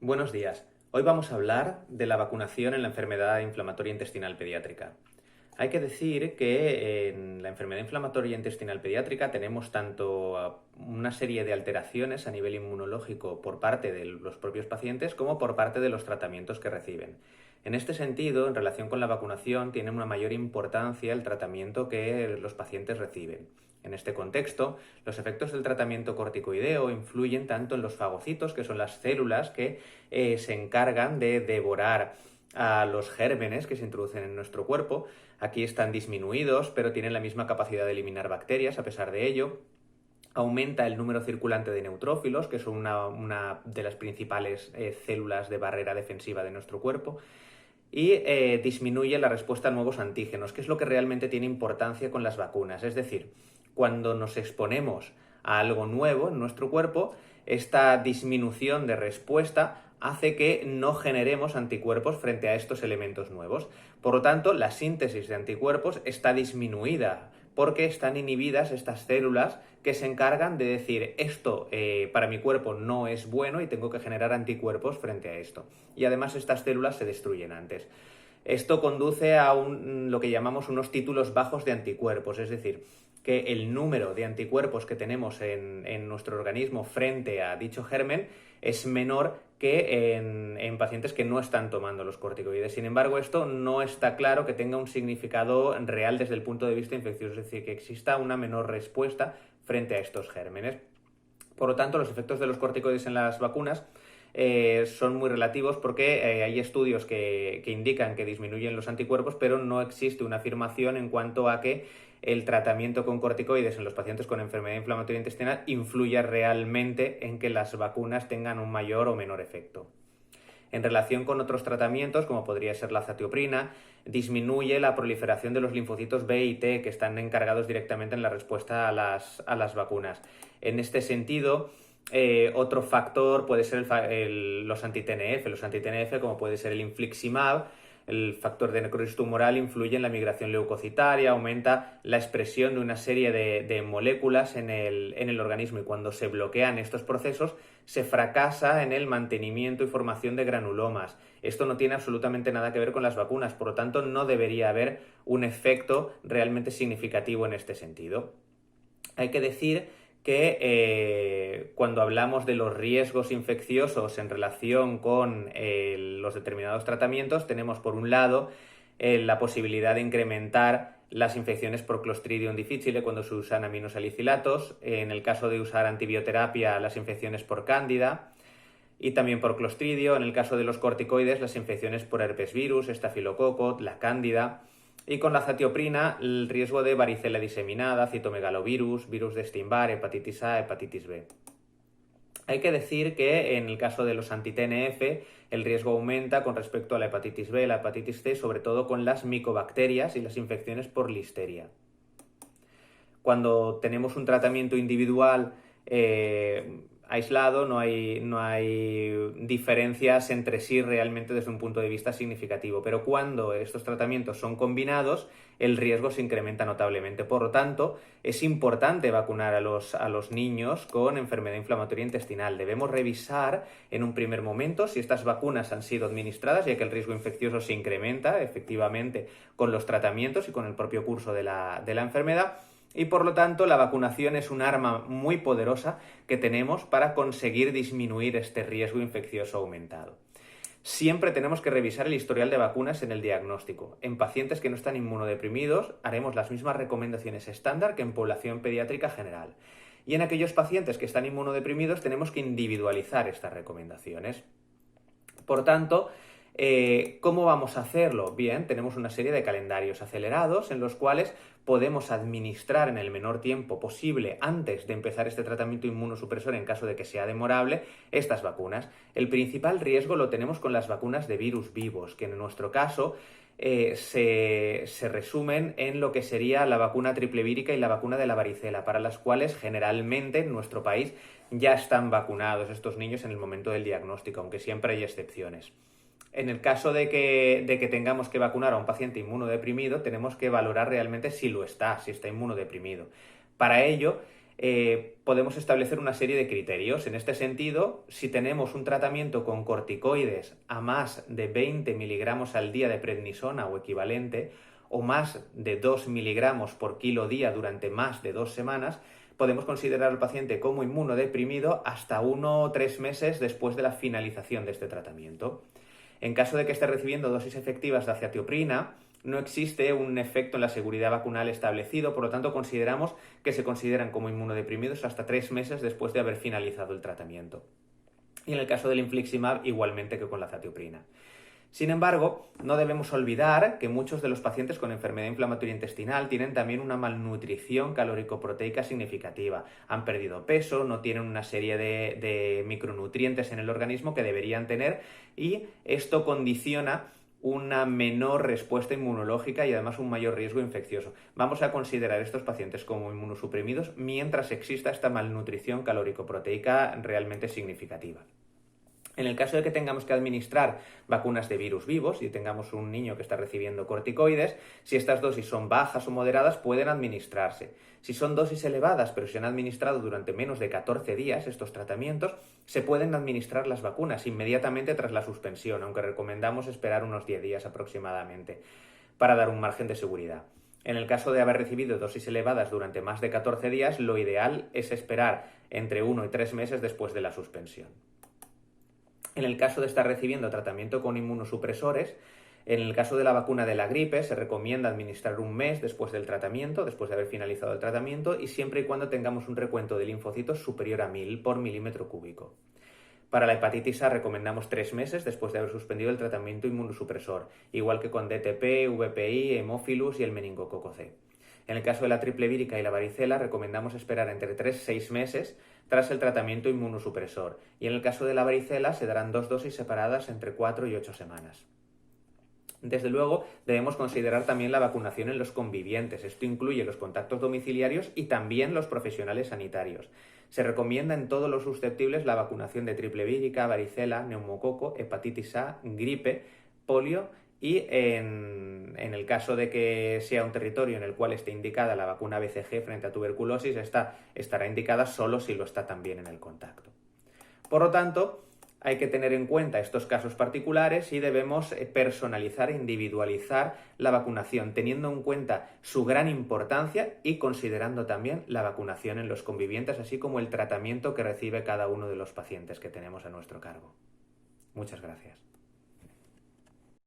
Buenos días. Hoy vamos a hablar de la vacunación en la enfermedad inflamatoria intestinal pediátrica. Hay que decir que en la enfermedad inflamatoria intestinal pediátrica tenemos tanto una serie de alteraciones a nivel inmunológico por parte de los propios pacientes como por parte de los tratamientos que reciben. En este sentido, en relación con la vacunación, tiene una mayor importancia el tratamiento que los pacientes reciben. En este contexto, los efectos del tratamiento corticoideo influyen tanto en los fagocitos, que son las células que se encargan de devorar a los gérmenes que se introducen en nuestro cuerpo. Aquí están disminuidos, pero tienen la misma capacidad de eliminar bacterias a pesar de ello. Aumenta el número circulante de neutrófilos, que son una de las principales células de barrera defensiva de nuestro cuerpo. Y disminuye la respuesta a nuevos antígenos, que es lo que realmente tiene importancia con las vacunas. Es decir, cuando nos exponemos a algo nuevo en nuestro cuerpo, esta disminución de respuesta hace que no generemos anticuerpos frente a estos elementos nuevos. Por lo tanto, la síntesis de anticuerpos está disminuida porque están inhibidas estas células que se encargan de decir esto para mi cuerpo no es bueno y tengo que generar anticuerpos frente a esto. Y además estas células se destruyen antes. Esto conduce a lo que llamamos unos títulos bajos de anticuerpos, es decir, que el número de anticuerpos que tenemos en nuestro organismo frente a dicho germen es menor que en pacientes que no están tomando los corticoides. Sin embargo, esto no está claro que tenga un significado real desde el punto de vista infeccioso, es decir, que exista una menor respuesta frente a estos gérmenes. Por lo tanto, los efectos de los corticoides en las vacunas son muy relativos porque hay estudios que indican que disminuyen los anticuerpos, pero no existe una afirmación en cuanto a que el tratamiento con corticoides en los pacientes con enfermedad inflamatoria intestinal influya realmente en que las vacunas tengan un mayor o menor efecto. En relación con otros tratamientos, como podría ser la azatioprina, disminuye la proliferación de los linfocitos B y T que están encargados directamente en la respuesta a las vacunas. En este sentido, otro factor puede ser los anti-TNF. Los anti-TNF, como puede ser el infliximab, el factor de necrosis tumoral, influye en la migración leucocitaria, aumenta la expresión de una serie de moléculas en el organismo, y cuando se bloquean estos procesos se fracasa en el mantenimiento y formación de granulomas. Esto no tiene absolutamente nada que ver con las vacunas, por lo tanto no debería haber un efecto realmente significativo en este sentido. Hay que decir que cuando hablamos de los riesgos infecciosos en relación con los determinados tratamientos, tenemos por un lado la posibilidad de incrementar las infecciones por Clostridium difficile cuando se usan aminosalicilatos, en el caso de usar antibioterapia, las infecciones por cándida y también por Clostridio, en el caso de los corticoides, las infecciones por herpes virus, estafilococo, la cándida. Y con la azatioprina, el riesgo de varicela diseminada, citomegalovirus, virus de Epstein-Barr, hepatitis A, hepatitis B. Hay que decir que en el caso de los anti-TNF, el riesgo aumenta con respecto a la hepatitis B, la hepatitis C, sobre todo con las micobacterias y las infecciones por listeria. Cuando tenemos un tratamiento individual aislado, no hay diferencias entre sí realmente desde un punto de vista significativo, pero cuando estos tratamientos son combinados, el riesgo se incrementa notablemente. Por lo tanto, es importante vacunar a los niños con enfermedad inflamatoria intestinal. Debemos revisar en un primer momento si estas vacunas han sido administradas, ya que el riesgo infeccioso se incrementa efectivamente con los tratamientos y con el propio curso de la enfermedad. Y por lo tanto, la vacunación es un arma muy poderosa que tenemos para conseguir disminuir este riesgo infeccioso aumentado. Siempre tenemos que revisar el historial de vacunas en el diagnóstico. En pacientes que no están inmunodeprimidos, haremos las mismas recomendaciones estándar que en población pediátrica general. Y en aquellos pacientes que están inmunodeprimidos, tenemos que individualizar estas recomendaciones. Por tanto, ¿cómo vamos a hacerlo? Bien, tenemos una serie de calendarios acelerados en los cuales podemos administrar en el menor tiempo posible antes de empezar este tratamiento inmunosupresor en caso de que sea demorable estas vacunas. El principal riesgo lo tenemos con las vacunas de virus vivos, que en nuestro caso se resumen en lo que sería la vacuna triple vírica y la vacuna de la varicela, para las cuales generalmente en nuestro país ya están vacunados estos niños en el momento del diagnóstico, aunque siempre hay excepciones. En el caso de que tengamos que vacunar a un paciente inmunodeprimido, tenemos que valorar realmente si lo está, si está inmunodeprimido. Para ello, podemos establecer una serie de criterios. En este sentido, si tenemos un tratamiento con corticoides a más de 20 miligramos al día de prednisona o equivalente, o más de 2 miligramos por kilo día durante más de 2 semanas, podemos considerar al paciente como inmunodeprimido hasta 1 o 3 meses después de la finalización de este tratamiento. En caso de que esté recibiendo dosis efectivas de aciatioprina, no existe un efecto en la seguridad vacunal establecido, por lo tanto consideramos que se consideran como inmunodeprimidos hasta 3 meses después de haber finalizado el tratamiento. Y en el caso del infliximab, igualmente que con la aciatioprina. Sin embargo, no debemos olvidar que muchos de los pacientes con enfermedad inflamatoria intestinal tienen también una malnutrición calórico-proteica significativa. Han perdido peso, no tienen una serie de micronutrientes en el organismo que deberían tener y esto condiciona una menor respuesta inmunológica y además un mayor riesgo infeccioso. Vamos a considerar estos pacientes como inmunosuprimidos mientras exista esta malnutrición calórico-proteica realmente significativa. En el caso de que tengamos que administrar vacunas de virus vivos y tengamos un niño que está recibiendo corticoides, si estas dosis son bajas o moderadas, pueden administrarse. Si son dosis elevadas, pero se han administrado durante menos de 14 días estos tratamientos, se pueden administrar las vacunas inmediatamente tras la suspensión, aunque recomendamos esperar unos 10 días aproximadamente, para dar un margen de seguridad. En el caso de haber recibido dosis elevadas durante más de 14 días, lo ideal es esperar entre 1 y 3 meses después de la suspensión. En el caso de estar recibiendo tratamiento con inmunosupresores, en el caso de la vacuna de la gripe se recomienda administrar un mes después del tratamiento, después de haber finalizado el tratamiento y siempre y cuando tengamos un recuento de linfocitos superior a 1000 por milímetro cúbico. Para la hepatitis A recomendamos 3 meses después de haber suspendido el tratamiento inmunosupresor, igual que con DTP, VPI, hemófilus y el meningococo C. En el caso de la triple vírica y la varicela recomendamos esperar entre 3 y 6 meses tras el tratamiento inmunosupresor y en el caso de la varicela se darán 2 dosis separadas entre 4 y 8 semanas. Desde luego debemos considerar también la vacunación en los convivientes. Esto incluye los contactos domiciliarios y también los profesionales sanitarios. Se recomienda en todos los susceptibles la vacunación de triple vírica, varicela, neumococo, hepatitis A, gripe, polio y en el caso de que sea un territorio en el cual esté indicada la vacuna BCG frente a tuberculosis, esta estará indicada solo si lo está también en el contacto. Por lo tanto, hay que tener en cuenta estos casos particulares y debemos personalizar e individualizar la vacunación, teniendo en cuenta su gran importancia y considerando también la vacunación en los convivientes, así como el tratamiento que recibe cada uno de los pacientes que tenemos a nuestro cargo. Muchas gracias.